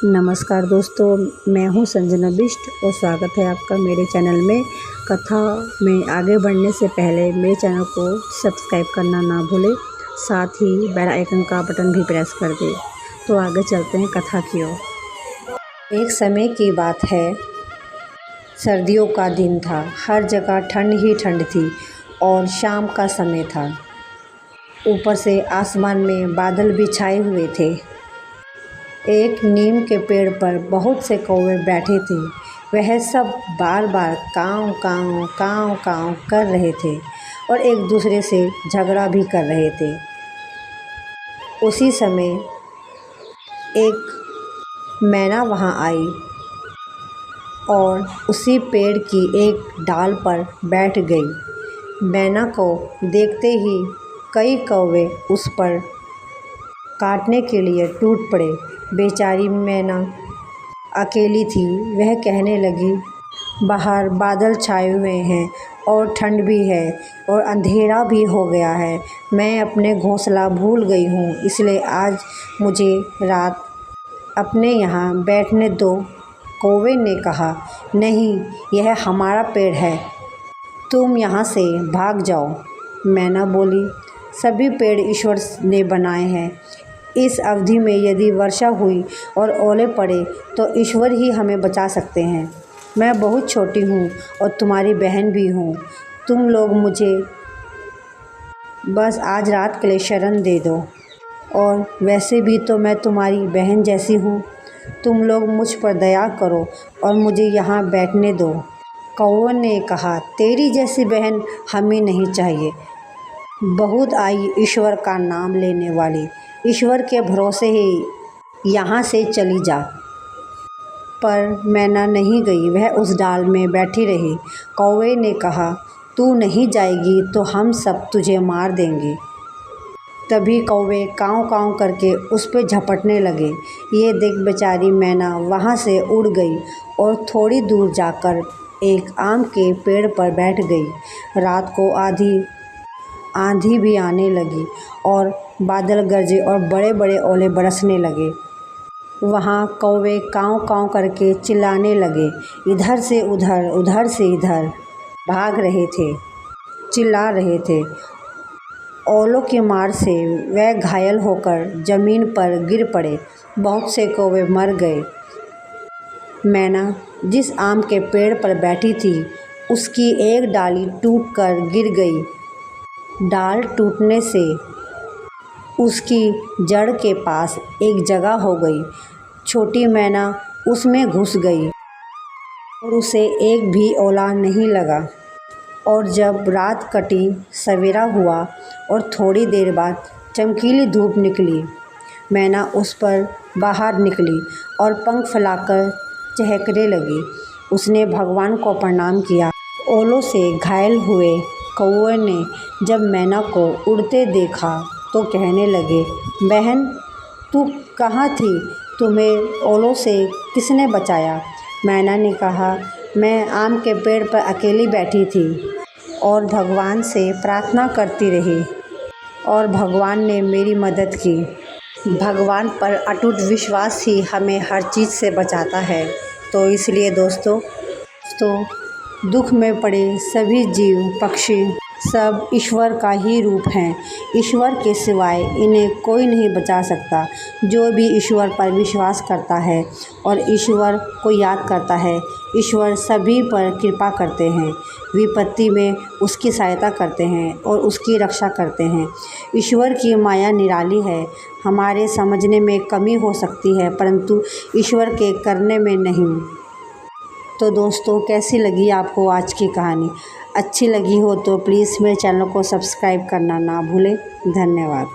नमस्कार दोस्तों, मैं हूं संजना बिष्ट और स्वागत है आपका मेरे चैनल में। कथा में आगे बढ़ने से पहले मेरे चैनल को सब्सक्राइब करना ना भूलें, साथ ही बेल आइकन का बटन भी प्रेस कर दें। तो आगे चलते हैं कथा की ओर। एक समय की बात है, सर्दियों का दिन था। हर जगह ठंड ही ठंड थी और शाम का समय था। ऊपर से आसमान में बादल भी छाए हुए थे। एक नीम के पेड़ पर बहुत से कौवे बैठे थे। वह सब बार बार काँव काँव काँव काँव कर रहे थे और एक दूसरे से झगड़ा भी कर रहे थे। उसी समय एक मैना वहाँ आई और उसी पेड़ की एक डाल पर बैठ गई। मैना को देखते ही कई कौवे उस पर काटने के लिए टूट पड़े। बेचारी मैना अकेली थी। वह कहने लगी, बाहर बादल छाए हुए हैं और ठंड भी है और अंधेरा भी हो गया है। मैं अपने घोंसला भूल गई हूँ, इसलिए आज मुझे रात अपने यहाँ बैठने दो। कौवे ने कहा, नहीं, यह हमारा पेड़ है, तुम यहाँ से भाग जाओ। मैना बोली, सभी पेड़ ईश्वर ने बनाए हैं। इस अवधि में यदि वर्षा हुई और ओले पड़े तो ईश्वर ही हमें बचा सकते हैं। मैं बहुत छोटी हूँ और तुम्हारी बहन भी हूँ। तुम लोग मुझे बस आज रात के लिए शरण दे दो, और वैसे भी तो मैं तुम्हारी बहन जैसी हूँ। तुम लोग मुझ पर दया करो और मुझे यहाँ बैठने दो। कौवे ने कहा, तेरी जैसी बहन हमें नहीं चाहिए। बहुत आई ईश्वर का नाम लेने वाली, ईश्वर के भरोसे ही यहाँ से चली जा। पर मैना नहीं गई, वह उस डाल में बैठी रही। कौवे ने कहा, तू नहीं जाएगी तो हम सब तुझे मार देंगे। तभी कौवे काँव काँव करके उस पर झपटने लगे। ये देख बेचारी मैना वहाँ से उड़ गई और थोड़ी दूर जाकर एक आम के पेड़ पर बैठ गई। रात को आंधी भी आने लगी और बादल गरजे और बड़े बड़े ओले बरसने लगे। वहाँ कौवे काँव काँव करके चिल्लाने लगे। इधर से उधर, उधर से इधर भाग रहे थे, चिल्ला रहे थे। ओलों की मार से वह घायल होकर जमीन पर गिर पड़े। बहुत से कौवे मर गए। मैना जिस आम के पेड़ पर बैठी थी, उसकी एक डाली टूटकर गिर गई। डाल टूटने से उसकी जड़ के पास एक जगह हो गई। छोटी मैना उसमें घुस गई और उसे एक भी ओला नहीं लगा। और जब रात कटी, सवेरा हुआ और थोड़ी देर बाद चमकीली धूप निकली। मैना उस पर बाहर निकली और पंख फैलाकर चहकने लगी। उसने भगवान को प्रणाम किया। ओलों से घायल हुए कौवे ने जब मैना को उड़ते देखा तो कहने लगे, बहन, तू कहाँ थी? तुम्हें ओलों से किसने बचाया? मैना ने कहा, मैं आम के पेड़ पर अकेली बैठी थी और भगवान से प्रार्थना करती रही और भगवान ने मेरी मदद की। भगवान पर अटूट विश्वास ही हमें हर चीज़ से बचाता है। तो इसलिए दोस्तों, दुख में पड़े सभी जीव पक्षी सब ईश्वर का ही रूप हैं। ईश्वर के सिवाय इन्हें कोई नहीं बचा सकता। जो भी ईश्वर पर विश्वास करता है और ईश्वर को याद करता है, ईश्वर सभी पर कृपा करते हैं, विपत्ति में उसकी सहायता करते हैं और उसकी रक्षा करते हैं। ईश्वर की माया निराली है। हमारे समझने में कमी हो सकती है, परंतु ईश्वर के करने में नहीं। तो दोस्तों, कैसी लगी आपको आज की कहानी? अच्छी लगी हो तो प्लीज़ मेरे चैनल को सब्सक्राइब करना ना भूलें। धन्यवाद।